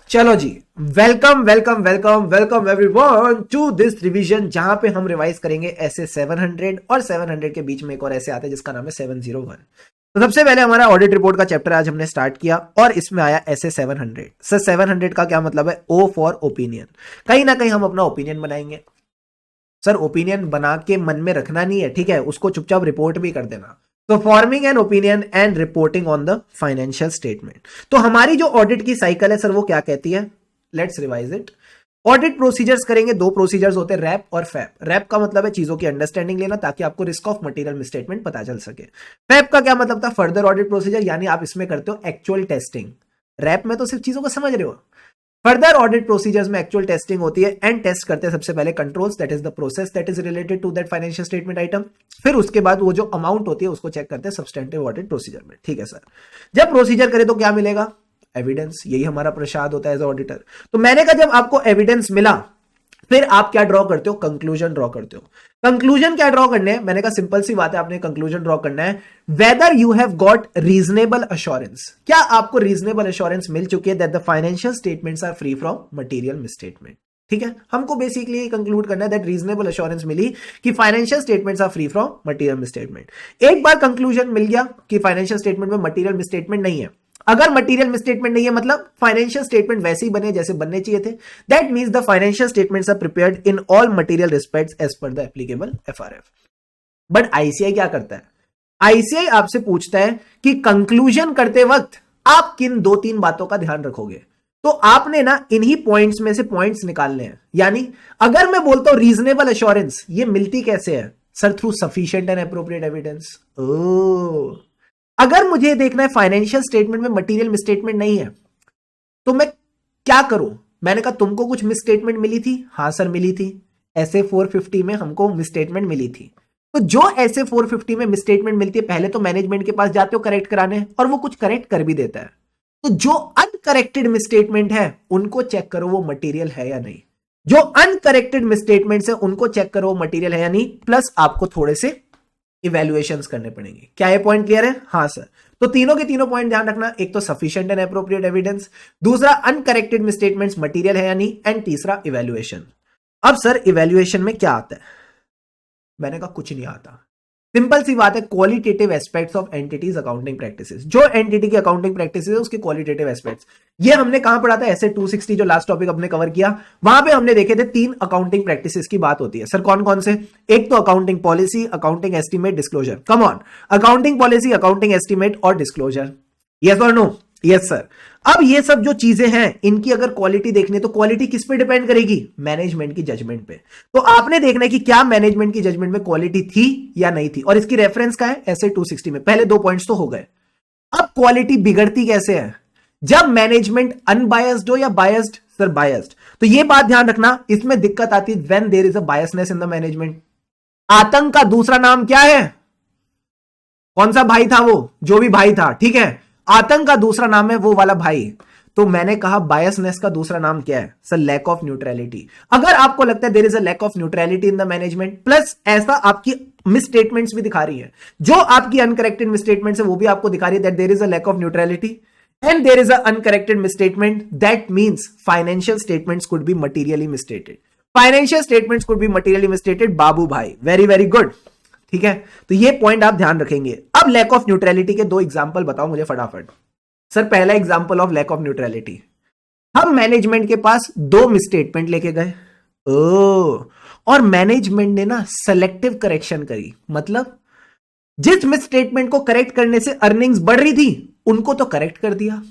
चलो जी, welcome welcome welcome welcome everyone to this revision, जहां पे हम रिवाइज करेंगे ऐसे 700 और 700 के बीच में एक और ऐसे आता है जिसका नाम है 701। तो सबसे पहले हमारा ऑडिट रिपोर्ट का चैप्टर आज हमने स्टार्ट किया और इसमें आया ऐसे 700। सर 700 का क्या मतलब है? O for opinion. कहीं ना कहीं हम अपना ओपिनियन बनाएंगे। सर ओपिनियन बना के मन में रखना नहीं है, ठीक है, उसको चुपचाप रिपोर्ट भी कर देना। तो forming an opinion and reporting on the financial statement. तो हमारी जो ऑडिट की साइकिल है सर वो क्या कहती है? Let's revise it. Audit procedures करेंगे, दो प्रोसीजर्स होते हैं, रैप और फैप। रैप का मतलब है चीजों की अंडरस्टैंडिंग लेना ताकि आपको रिस्क ऑफ मटेरियल मिसस्टेटमेंट पता चल सके। फैप का क्या मतलब था? फर्दर ऑडिट प्रोसीजर, यानी आप इसमें करते हो एक्चुअल टेस्टिंग। रैप में तो सिर्फ चीजों को समझ रहे हो, फर्दर ऑडिट प्रोसीजर्स में एक्चुअल टेस्टिंग होती है एंड टेस्ट करते हैं सबसे पहले controls, that is the process that is related to that financial statement item. फिर उसके बाद वो जो अमाउंट होती है उसको चेक करते हैं सब्सटेंटिव ऑडिट प्रोसीजर में। ठीक है सर, जब प्रोसीजर करे तो क्या मिलेगा? एविडेंस। यही हमारा प्रसाद होता है एज ऑडिटर। तो मैंने कहा जब आपको एविडेंस मिला फिर आप क्या ड्रॉ करते हो? कंक्लूजन ड्रॉ करते हो। कंक्लूजन क्या ड्रॉ करने हैं? मैंने कहा सिंपल सी बात है, आपने कंक्लूजन ड्रॉ करना है whether you have got reasonable assurance. क्या आपको रीजनेबल अश्योरेंस मिल चुकी है that the financial statements are free from material misstatement. ठीक है, हमको बेसिकली कंक्लूड करना है दैट रीजनेबल अश्योरेंस मिली कि financial statements are free from material misstatement. एक बार कंक्लूजन मिल गया कि फाइनेंशियल स्टेटमेंट में मटेरियल मिसस्टेटमेंट नहीं है, अगर मटेरियल मिसस्टेटमेंट नहीं है मतलब फाइनेंशियल स्टेटमेंट वैसे ही बने जैसे बनने चाहिए थे, that means the financial statements are prepared in all material respects as per the applicable FRF. But ICI क्या करता है? आईसीआई आपसे पूछता है कि कंक्लूजन करते वक्त आप किन दो तीन बातों का ध्यान रखोगे। तो आपने ना इन्हीं पॉइंट्स में से पॉइंट्स निकालने हैं। यानी अगर मैं बोलता हूं रीजनेबल एश्योरेंस, ये मिलती कैसे है? Sir through sufficient and appropriate evidence. अगर मुझे देखना है फाइनेंशियल स्टेटमेंट में मटेरियल मिसस्टेटमेंट नहीं है तो मैं क्या करूं? मैंने कहा तुमको कुछ मिसस्टेटमेंट मिली थी? हाँ सर मिली थी, ऐसे 450 में हमको मिसस्टेटमेंट मिली थी। तो जो ऐसे 450 में मिसस्टेटमेंट मिलती है पहले तो मैनेजमेंट के पास जाते हो करेक्ट कराने, और वो कुछ करेक्ट कर भी देता है। तो जो अनकरेक्टेड मिसस्टेटमेंट है उनको चेक करो वो मटेरियल है या नहीं। जो अनकरेक्टेड मिसस्टेटमेंट्स है उनको चेक करो वो मटेरियल है या नहीं, प्लस आपको थोड़े से इवैल्यूएशंस करने पड़ेंगे। क्या ये पॉइंट क्लियर है? हाँ सर। तो तीनों के तीनों पॉइंट ध्यान रखना, एक तो सफिशिएंट एंड एप्रोप्रिएट एविडेंस, दूसरा अनकरेक्टेड मिसस्टेटमेंट्स मटेरियल है या नहीं, एंड तीसरा इवैल्यूएशन। अब सर इवैल्यूएशन में क्या आता है? मैंने कहा कुछ नहीं आता, सिंपल सी बात है, qualitative aspects of entities accounting practices. जो एंटिटी की अकाउंटिंग प्रैक्टिसेस है उसके क्वालिटेटिव एस्पेक्ट्स। ये हमने कहां पढ़ा था? ऐसे 260 जो लास्ट टॉपिक हमने कवर किया वहां पे हमने देखे थे तीन अकाउंटिंग प्रैक्टिसेस की बात होती है। सर कौन कौन से? एक तो accounting policy, accounting estimate, disclosure. Come on, accounting policy, accounting estimate और डिस्क्लोजर। यस और नो? Yes sir. अब ये सब जो चीजें हैं इनकी अगर क्वालिटी देखनी है तो क्वालिटी किस पे डिपेंड करेगी? मैनेजमेंट की जजमेंट पे। तो आपने देखना है कि क्या मैनेजमेंट की जजमेंट में क्वालिटी थी या नहीं थी, और इसकी रेफरेंस का है ऐसे 260 में। पहले दो पॉइंट्स तो हो गए। अब क्वालिटी बिगड़ती कैसे है? जब मैनेजमेंट अनबायस्ड हो या बायस्ड? Sir biased. तो ये बात ध्यान रखना, इसमें दिक्कत आती है when there is a biasness in the management. आतंक का दूसरा नाम क्या है? कौन सा भाई था वो? जो भी भाई था, ठीक है, आतंक का दूसरा नाम है वो वाला भाई। तो मैंने कहा बायसनेस का दूसरा नाम क्या है? Sir lack of neutrality. अगर आपको लगता है there is a lack of neutrality in the management, plus ऐसा आपकी मिसस्टेटमेंट्स भी दिखा रही है, जो आपकी अनकरेक्टेड मिसस्टेटमेंट्स है वो भी आपको दिखा रही है that there is a lack of neutrality and there is an uncorrected misstatement, that means financial statements could be materially misstated. Financial statements could be materially misstated बाबू भाई, वेरी वेरी गुड। ठीक है, तो ये पॉइंट आप ध्यान रखेंगे। अब लैक ऑफ न्यूट्रलिटी के दो एग्जांपल बताओ मुझे फटाफट। सर पहला example of lack of neutrality, हम मैनेजमेंट के पास दो मिसस्टेटमेंट लेके गए और मैनेजमेंट ने ना सेलेक्टिव करेक्शन करी। मतलब जिस मिसस्टेटमेंट को करेक्ट करने से अर्निंग्स बढ़ रही थी उनको तो करेक्ट कर दिया,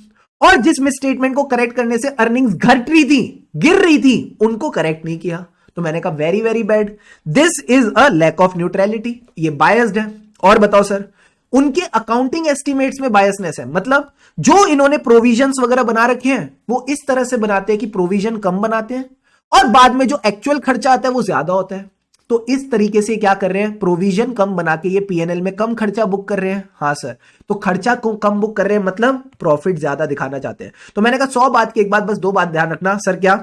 और जिस मिसस्टेटमेंट को करेक्ट करने से अर्निंग्स घट रही थी, गिर रही थी, उनको करेक्ट नहीं किया। तो मैंने कहा very very bad, this is a lack of neutrality, ये बायस्ड है। और बताओ सर, उनके अकाउंटिंग एस्टिमेट्स में बायसनेस है। मतलब जो इन्होंने प्रोविजंस वगैरह बना रखे हैं वो इस तरह से बनाते हैं कि प्रोविजन कम बनाते हैं और बाद में जो एक्चुअल खर्चा आता है वो ज्यादा होता है। तो इस तरीके से क्या कर रहे हैं? प्रोविजन कम बना के ये पीएनएल में कम खर्चा बुक कर रहे हैं। हाँ सर, तो खर्चा को कम बुक कर रहे हैं मतलब प्रॉफिट ज्यादा दिखाना चाहते हैं। तो मैंने कहा 100 बात की एक बात, बस दो बात ध्यान रखना। सर क्या?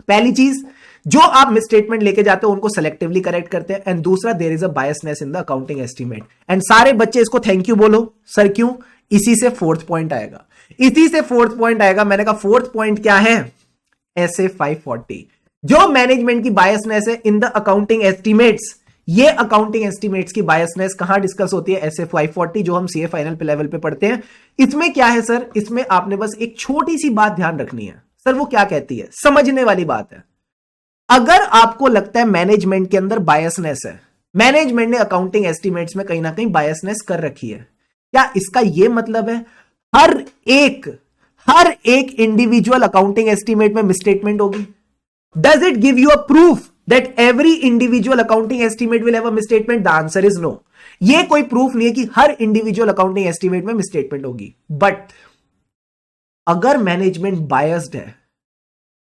पहली चीज, जो आप मिसस्टेटमेंट लेके जाते हो उनको सेलेक्टिवली करेक्ट करते हैं, एंड दूसरा there is a biasness in the accounting estimate. And सारे बच्चे इसको थैंक यू बोलो। सर क्यों? इसी से फोर्थ पॉइंट आएगा। इसी से फोर्थ पॉइंट आएगा। मैंने कहा फोर्थ पॉइंट क्या है? SA 540, जो मैनेजमेंट की बायसनेस है इन द अकाउंटिंग एस्टिमेट्स। ये अकाउंटिंग एस्टिमेट्स की बायसनेस कहां डिस्कस होती है? SA 540, जो हम सीए फाइनल पे लेवल पे पढ़ते हैं। इसमें क्या है सर? इसमें आपने बस एक छोटी सी बात ध्यान रखनी है सर। वो क्या कहती है? समझने वाली बात है। अगर आपको लगता है मैनेजमेंट के अंदर बायसनेस है, मैनेजमेंट ने अकाउंटिंग एस्टिमेट्स में कहीं ना कहीं बायसनेस कर रखी है, क्या इसका यह मतलब है हर एक इंडिविजुअल अकाउंटिंग एस्टिमेट में मिसस्टेटमेंट होगी? Does it give you a proof that every individual accounting estimate will have a misstatement? The answer is no. ये कोई प्रूफ नहीं है कि हर इंडिविजुअल अकाउंटिंग एस्टिमेट में मिसस्टेटमेंट होगी। बट अगर मैनेजमेंट बायस्ड है,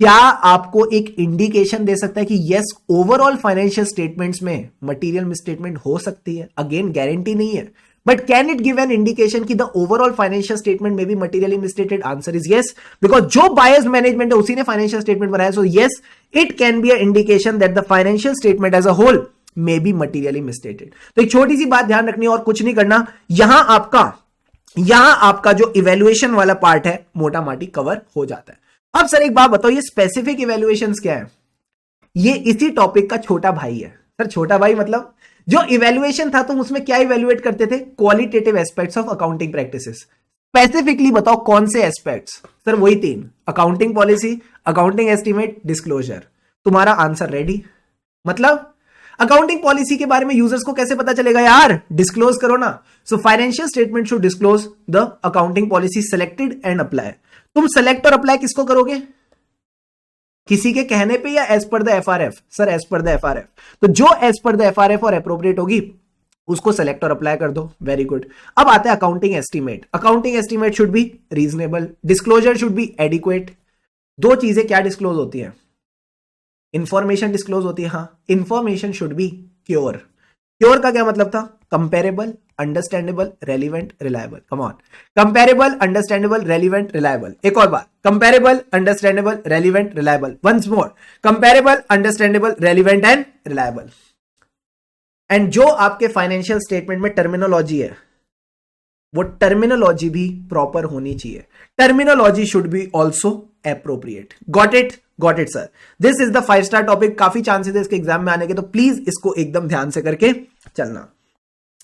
क्या आपको एक इंडिकेशन दे सकता है कि यस, ओवरऑल फाइनेंशियल स्टेटमेंट्स में मटेरियल मिसस्टेटमेंट हो सकती है? अगेन गारंटी नहीं है, but can it give an indication कि द ओवरऑल फाइनेंशियल स्टेटमेंट में भी materially misstated? Answer is yes, because जो बायस्ड मैनेजमेंट है उसी ने फाइनेंशियल स्टेटमेंट बनाया। So yes, it can be a indication that the financial statement as a whole may be materially misstated. तो एक छोटी सी बात ध्यान रखनी है और कुछ नहीं करना। यहां आपका जो इवेल्युएशन वाला पार्ट है मोटा माटी कवर हो जाता है। अब सर एक बात बताओ, ये स्पेसिफिक इवेल्युएशंस क्या है? ये इसी टॉपिक का छोटा भाई है सर। छोटा भाई मतलब जो इवेल्युएशन था तुम उसमें क्या इवेल्युएट करते थे? Qualitative aspects of accounting practices. Specifically बताओ कौन से एस्पेक्ट्स? सर वही 3, accounting policy, accounting estimate, disclosure. तुम्हारा आंसर रेडी। मतलब अकाउंटिंग पॉलिसी के बारे में यूजर्स को कैसे पता चलेगा यार? डिस्क्लोज करो ना। So financial statement should disclose the accounting policy selected and apply. तुम सेलेक्ट और अप्लाई किसको करोगे? किसी के कहने पे या as per the FRF? Sir as per the FRF। तो जो एज पर द FRF और अप्रोप्रिएट होगी उसको सेलेक्ट और अप्लाई कर दो। Very good. अब आता है accounting estimate. Accounting estimate should be reasonable, disclosure should be adequate. दो चीजें क्या डिस्क्लोज होती है? इंफॉर्मेशन डिस्क्लोज होती है। हाँ, information should be cure. Cure का क्या मतलब था? Comparable, understandable, relevant, reliable. Come on, comparable, understandable, relevant, reliable. एक और बार, comparable, understandable, relevant, reliable. Once more, comparable, understandable, relevant and reliable. And जो आपके फाइनेंशियल स्टेटमेंट में टर्मिनोलॉजी है वो टर्मिनोलॉजी भी प्रॉपर होनी चाहिए। Terminology should be also appropriate. Got it? Got it sir. This is the 5 star topic. काफी chances है इसके एग्जाम में आने के, तो प्लीज इसको एकदम ध्यान से करके चलना।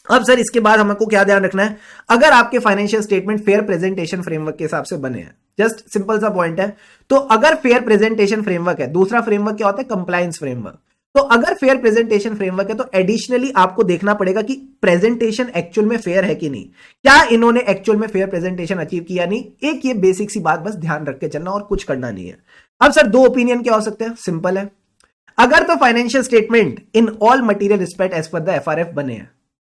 अब सर इसके बाद हमको क्या ध्यान रखना है? अगर आपके financial statement fair presentation framework के हिसाब से बने हैं, जस्ट सिंपल सा पॉइंट है, तो अगर फेयर प्रेजेंटेशन फ्रेमवर्क है, दूसरा फ्रेमवर्क क्या होता है? Compliance framework. तो अगर फेयर प्रेजेंटेशन फ्रेमवर्क है तो एडिशनली आपको देखना पड़ेगा कि प्रेजेंटेशन एक्चुअल में फेयर है कि नहीं, क्या इन्होंने एक्चुअल में फेयर प्रेजेंटेशन अचीव किया नहीं। एक ये बेसिक सी बात बस ध्यान रख के चलना और कुछ करना नहीं है। अब सर 2 ओपिनियन क्या हो सकते हैं? सिंपल है, अगर तो financial statement in all material respect as per the FRF बने हैं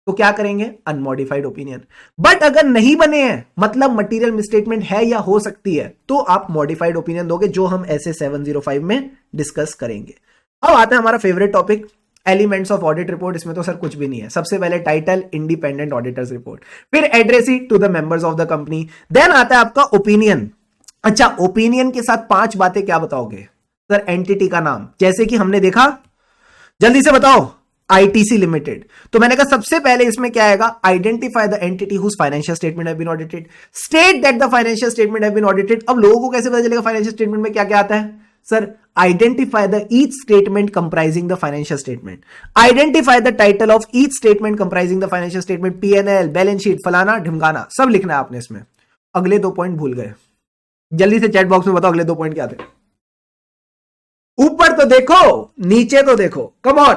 तो क्या करेंगे? Unmodified opinion. बट अगर नहीं बने हैं, मतलब मटेरियल मिसस्टेटमेंट है या हो सकती है, तो आप मॉडिफाइड ओपिनियन दोगे, जो हम ऐसे 705 में डिस्कस करेंगे। अब आता है हमारा favourite topic, elements of audit report. इसमें तो सर कुछ भी नहीं है। सबसे पहले टाइटल, इंडिपेंडेंट ऑडिटर्स रिपोर्ट, फिर addressee to the members of the company, then आता है आपका ओपिनियन। अच्छा, ओपिनियन के साथ 5 बातें क्या बताओगे? सर एंटिटी का नाम, जैसे कि हमने देखा, जल्दी से बताओ, ITC लिमिटेड। तो मैंने कहा सबसे पहले इसमें क्या आएगा? Identify the entity whose financial statement have been audited, state that the financial statement have been audited. अब लोगों को कैसे पता चलेगा फाइनेंशियल स्टेटमेंट में क्या क्या आता है? Sir identify the each statement comprising the financial statement, identify the title of each statement comprising the financial statement, PNL, balance sheet, फलाना ढिमकाना, सब लिखना है आपने इसमें। अगले 2 पॉइंट भूल गए, जल्दी से चैट बॉक्स में बताओ अगले 2 पॉइंट क्या थे। ऊपर तो देखो, नीचे तो देखो, कम ऑन,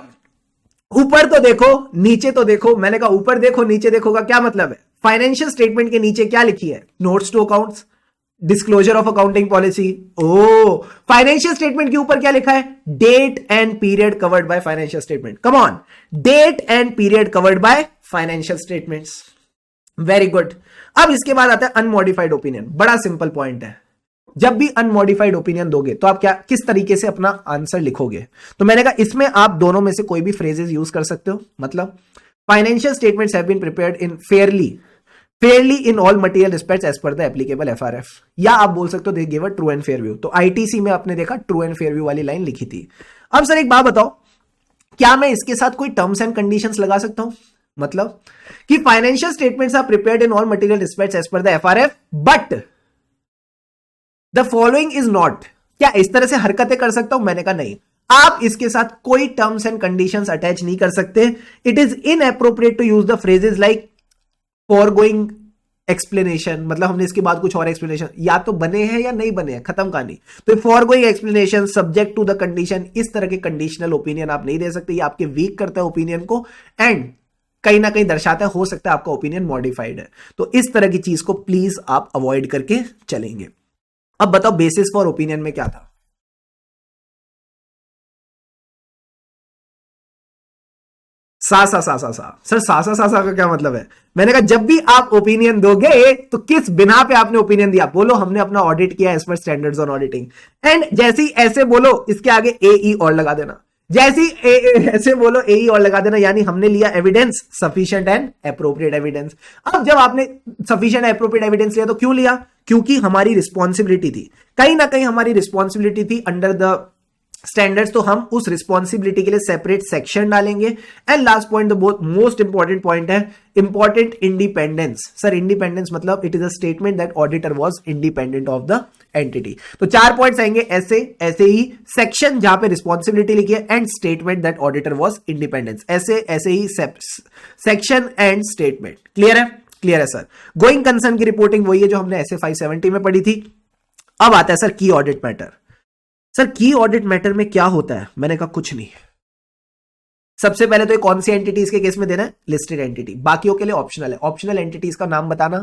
ऊपर तो देखो, नीचे तो देखो। मैंने कहा ऊपर देखो नीचे देखो का क्या मतलब है? फाइनेंशियल स्टेटमेंट के नीचे क्या लिखी है? Notes to accounts, disclosure of accounting policy. ओ, फाइनेंशियल स्टेटमेंट के ऊपर क्या लिखा है? Date and period covered by financial statement. Come on, date and period covered by financial statements. Very good. अब इसके बाद आता है अनमॉडिफाइड ओपिनियन। बड़ा सिंपल पॉइंट है, जब भी अनमॉडिफाइड ओपिनियन दोगे तो आप क्या, किस तरीके से अपना आंसर लिखोगे? तो मैंने कहा इसमें आप दोनों में से कोई भी फ्रेजेस यूज कर सकते हो। मतलब financial statements have been prepared in fairly in all material respects as per the applicable FRF, या आप बोल सकते हो they give a true and fair view. तो ITC में आपने देखा ट्रू एंड फेयर व्यू वाली लाइन लिखी थी। अब सर एक बात बताओ, क्या मैं इसके साथ कोई टर्म्स एंड कंडीशंस लगा सकता हूं? मतलब कि financial statements are prepared in all material respects as per the FRF, but the following is not, क्या इस तरह से हरकतें कर सकता हूं? मैंने कहा नहीं, आप इसके साथ कोई टर्म्स एंड कंडीशंस अटैच नहीं कर सकते. It is inappropriate to use the phrases like foregoing explanation, मतलब हमने इसके बाद कुछ और एक्सप्लेनेशन, या तो बने हैं या नहीं बने हैं, खत्म कहानी. तो foregoing explanation subject to the condition, इस तरह के कंडीशनल ओपिनियन आप नहीं दे सकते. ये आपके वीक करता है ओपिनियन को एंड कहीं ना कहीं दर्शाता है हो सकता है आपका ओपिनियन मॉडिफाइड है. तो इस तरह की चीज को प्लीज आप अवॉइड करके चलेंगे. अब बताओ बेसिस फॉर ओपिनियन में क्या था? सा सा सा सा सा. सर सा सा का क्या मतलब है? मैंने कहा जब भी आप ओपिनियन दोगे तो किस बिना पे आपने ओपिनियन दिया, बोलो हमने अपना ऑडिट किया as per standards on auditing. And जैसे ही ऐसे बोलो इसके आगे ए ई और लगा देना. जैसे ही ऐसे बोलो ए ई और लगा देना, यानी हमने लिया evidence sufficient and appropriate evidence. अब जब आपने सफिशिएंट एप्रोप्रिएट एविडेंस लिया तो क्यों लिया? क्योंकि हमारी रिस्पॉन्सिबिलिटी थी, कहीं ना कहीं हमारी रिस्पॉन्सिबिलिटी थी अंडर द स्टैंडर्ड्स. तो हम उस रिस्पॉन्सिबिलिटी के लिए सेपरेट सेक्शन डालेंगे. And last point, the most important point है इंपॉर्टेंट इंडिपेंडेंस. सर इंडिपेंडेंस मतलब it is a statement that auditor was independent of the entity. तो 4 पॉइंट्स आएंगे, ऐसे ही सेक्शन जहां पे रिस्पॉन्सिबिलिटी लिखी है and statement that auditor was independence, ऐसे ही सेक्शन एंड स्टेटमेंट. क्लियर है? क्लियर है सर. गोइंग कंसर्न की रिपोर्टिंग वही है जो हमने ऐसे 570 में पढ़ी थी. अब आता है सर की ऑडिट मैटर. सर की ऑडिट मैटर में क्या होता है? मैंने कहा कुछ नहीं. सबसे पहले तो ये कौन सी एंटिटीज के केस में देना है? Listed entity. बाकियों के लिए ऑप्शनल है. ऑप्शनल एंटिटीज का नाम बताना.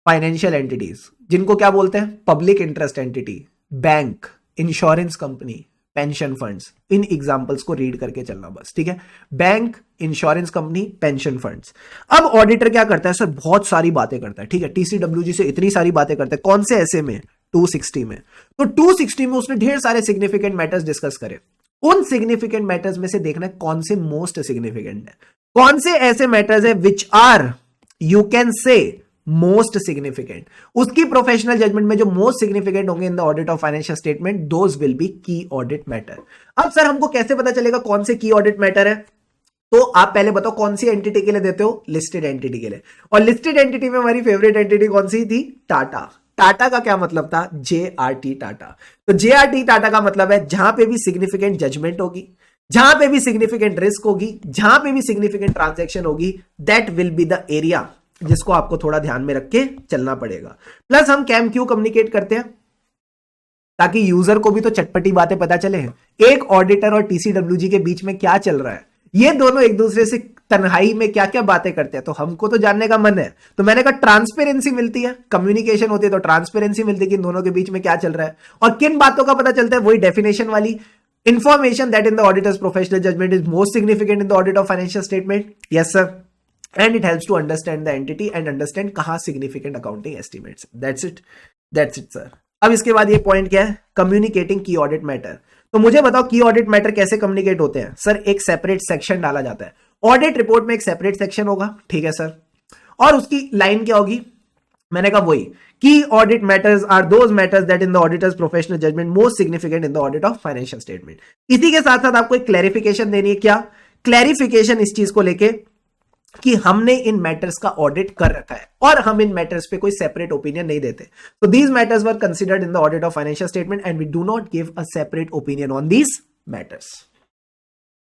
फाइनेंशियल एंटिटीज, जिनको क्या बोलते हैं? Public interest entity, bank, insurance company, pension funds. इन एग्जांपल्स को रीड करके चलना बस, ठीक है? Bank, insurance company, pension funds. अब ऑडिटर क्या करता है सर? बहुत सारी बातें करता है, ठीक है? टीसीडब्ल्यूजी से इतनी सारी बातें करता है. कौन से ऐसे में? 260 में. तो 260 में उसने ढेर सारे सिग्निफिकेंट मैटर्स डिस्कस करे. उन सिग्निफिकेंट मैटर्स में से देखना है कौन से मोस्ट सिग्निफिकेंट है, कौन से ऐसे मैटर्स है which are you can say most significant. उसकी प्रोफेशनल जजमेंट में जो मोस्ट सिग्निफिकेंट होंगे in the audit of financial statement, those will be key audit matter. अब सर हमको कैसे पता चलेगा कौन से की ऑडिट मैटर है? तो आप पहले बताओ कौन सी एंटिटी के लिए देते हो? लिस्टेड एंटिटी के लिए. और लिस्टेड एंटिटी में हमारी फेवरेट एंटिटी कौन सी थी? टाटा. टाटा का क्या मतलब था? JRT टाटा. तो JRT टाटा का मतलब है जहां पे भी सिग्निफिकेंट जजमेंट होगी, जहां पे भी सिग्निफिकेंट रिस्क होगी, जहां पे भी सिग्निफिकेंट ट्रांजैक्शन होगी, that will be the area जिसको आपको थोड़ा ध्यान में रख के चलना पड़ेगा. प्लस हम कैम क्यों कम्युनिकेट करते हैं? ताकि यूजर को भी तो चटपटी बातें पता चले. एक ऑडिटर और टीसीडब्ल्यूजी के बीच में क्या चल रहा है, ये दोनों एक दूसरे से तन्हाई में क्या क्या बातें करते हैं, तो हमको तो जानने का मन है. तो मैंने कहा ट्रांसपेरेंसी मिलती है, कम्युनिकेशन होती है तो ट्रांसपेरेंसी मिलती है कि इन दोनों के बीच में क्या चल रहा है. और किन बातों का पता चलता है? वही डेफिनेशन वाली information that in the auditor's professional judgement is most significant in the audit of financial statement. Yes sir. And it helps to understand the entity and understand कहां significant accounting estimates. That's it sir. अब इसके बाद ये point क्या है? Communicating की audit matter. तो मुझे बताओ की ऑडिट मैटर कैसे कम्युनिकेट होते हैं? सर एक सेपरेट सेक्शन डाला जाता है. ऑडिट रिपोर्ट में एक सेपरेट सेक्शन होगा, ठीक है सर. और उसकी लाइन क्या होगी? मैंने कहा वही key audit matters are those matters that in the auditor's professional judgement most significant in the audit of financial statement. इसी के साथ साथ आपको एक क्लैरिफिकेशन देनी है. क्या क्लैरिफिकेशन? इस चीज को लेके कि हमने इन मैटर्स का ऑडिट कर रखा है और हम इन मैटर्स पे कोई सेपरेट ओपिनियन नहीं देते. तो these matters were considered in the audit of financial statement and we do not give a separate opinion on these matters.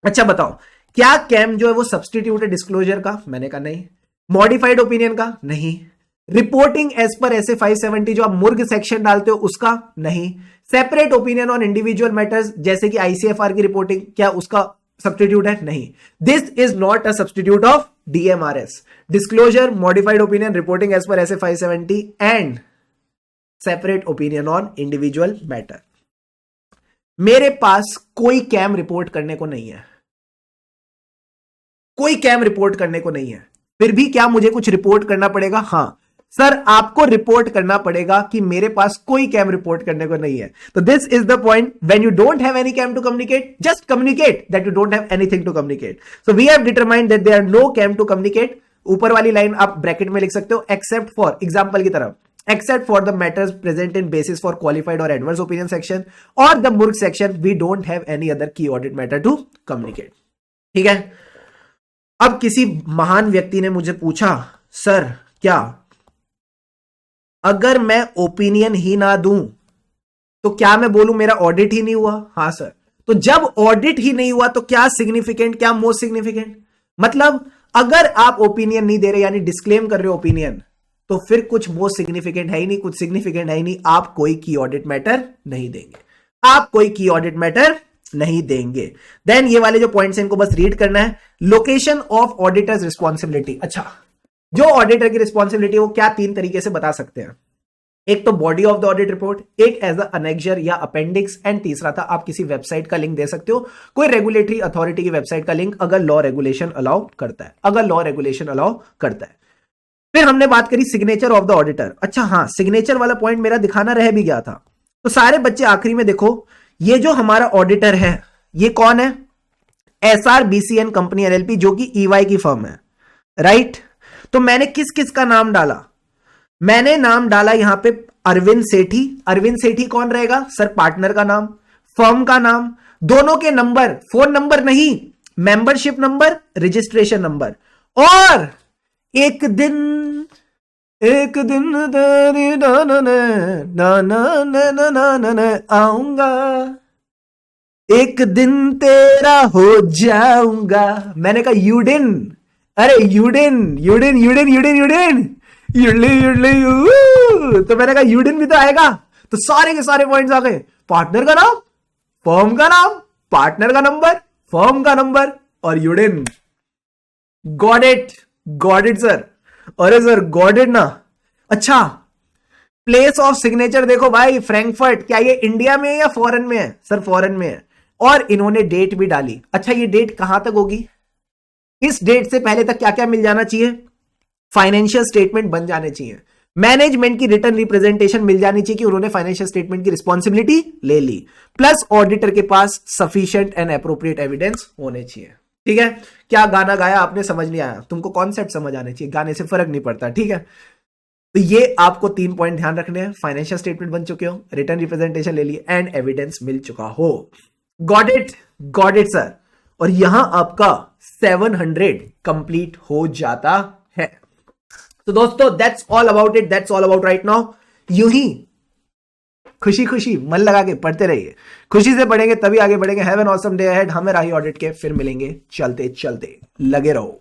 अच्छा बताओ, क्या कैम जो है वो सब्सटीट्यूट है डिस्क्लोजर का? मैंने कहा नहीं. मॉडिफाइड ओपिनियन का? नहीं. रिपोर्टिंग एज पर ऐसे 570 जो आप मुर्ग सेक्शन डालते हो उसका? नहीं. Separate opinion on individual matters जैसे कि आईसीएफआर की रिपोर्टिंग, क्या उसका सब्सटीट्यूट है? नहीं. This is not a substitute of DMRS. Disclosure, modified opinion, reporting as per SA 570 and separate opinion on individual matter. मेरे पास कोई कैम रिपोर्ट करने को नहीं है, कोई कैम रिपोर्ट करने को नहीं है. फिर भी क्या मुझे कुछ रिपोर्ट करना पड़ेगा? हां सर, आपको रिपोर्ट करना पड़ेगा कि मेरे पास कोई कैम रिपोर्ट करने को नहीं है. तो this is the point. When you don't have any KAM to communicate, just communicate that you don't have anything to communicate. So we have determined that there are no KAM to communicate. ऊपर वाली line आप bracket में लिख सकते हो, except for, example की तरफ, except for the matters present in basis for qualified or adverse opinion section or the murg section, we don't have any other key audit matter to communicate. ठीक है. अब किसी महान व्यक्ति ने मुझे पूछा, सर क्या अगर मैं ओपिनियन ही ना दूं तो क्या मैं बोलूं मेरा ऑडिट ही नहीं हुआ? हां सर। तो जब ऑडिट ही नहीं हुआ तो क्या सिग्निफिकेंट, क्या मोस्ट सिग्निफिकेंट? मतलब अगर आप ओपिनियन नहीं दे रहे यानी डिस्क्लेम कर रहे हो ओपिनियन, तो फिर कुछ मोस्ट सिग्निफिकेंट है ही नहीं, कुछ सिग्निफिकेंट है ही नहीं, आप कोई की ऑडिट मैटर नहीं देंगे, आप कोई की ऑडिट मैटर नहीं देंगे। देन ये वाले जो पॉइंट्स हैं इनको बस रीड करना है। Location of auditors responsibility. अच्छा, जो ऑडिटर की रिस्पॉन्सिबिलिटी वो क्या 3 तरीके से बता सकते हैं। एक तो body of the audit report, एक एज अ अनेक्जर या अपेंडिक्स, एंड तीसरा था आप किसी वेबसाइट का लिंक दे सकते हो, कोई रेगुलेटरी अथॉरिटी की वेबसाइट का लिंक, अगर लॉ रेगुलेशन अलाउ करता है, अगर लॉ रेगुलेशन अलाउ करता है। फिर हमने बात करी सिग्नेचर ऑफ द ऑडिटर। अच्छा हाँ, सिग्नेचर वाला पॉइंट मेरा दिखाना रह भी गया था। तो सारे बच्चे आखिरी में देखो, ये जो हमारा ऑडिटर है ये कौन है? SRBCN कंपनी LLP, जो कि EY की फर्म है, राइट। तो मैंने किस किस का नाम डाला? मैंने नाम डाला यहां पे अरविंद सेठी। अरविंद सेठी कौन रहेगा सर? पार्टनर का नाम, फर्म का नाम, दोनों के नंबर, फोन नंबर नहीं, मेंबरशिप नंबर, रजिस्ट्रेशन नंबर, और एक दिन आऊंगा, एक दिन तेरा हो जाऊंगा। मैंने कहा यूडिन, अरे UDIN UDIN UDIN UDIN UDIN युडली युडली यू, तो मैंने कहा यूडिन भी तो आएगा। तो सारे के सारे पॉइंट्स आ गए, पार्टनर का नाम, फर्म का नाम, पार्टनर का नंबर, फर्म का नंबर और UDIN. Got it, got it sir. अरे सर गॉट इट ना। अच्छा, प्लेस ऑफ सिग्नेचर देखो भाई, फ्रैंकफर्ट, क्या ये इंडिया में है या फॉरेन में है? सर फॉरेन में है। और इन्होंने डेट भी डाली। अच्छा, ये डेट कहां तक होगी? इस डेट से पहले तक क्या क्या मिल जाना चाहिए? फाइनेंशियल स्टेटमेंट बन जाने चाहिए, मैनेजमेंट की रिटर्न रिप्रेजेंटेशन मिल जानी चाहिए कि उन्होंने फाइनेंशियल स्टेटमेंट की रिस्पॉन्सिबिलिटी ले ली, प्लस ऑडिटर के पास सफिशिएंट एंड अप्रोप्रिएट एविडेंस होने चाहिए। ठीक है, क्या गाना गाया आपने समझ नहीं आया, तुमको कॉन्सेप्ट समझ आने चाहिए, गाने से फर्क नहीं पड़ता। ठीक है, तो ये आपको 3 पॉइंट ध्यान रखने हैं। फाइनेंशियल स्टेटमेंट बन चुके हो, रिटर्न रिप्रेजेंटेशन ले ली, एंड एविडेंस मिल चुका हो। Got it sir. और यहां आपका 700 कंप्लीट हो जाता है। तो दोस्तों that's all about it, that's all about right now. यूं ही खुशी खुशी मन लगा के पढ़ते रहिए, खुशी से पढ़ेंगे तभी आगे बढ़ेंगे। Have an awesome day ahead. हमें राही ऑडिट के फिर मिलेंगे, चलते चलते लगे रहो।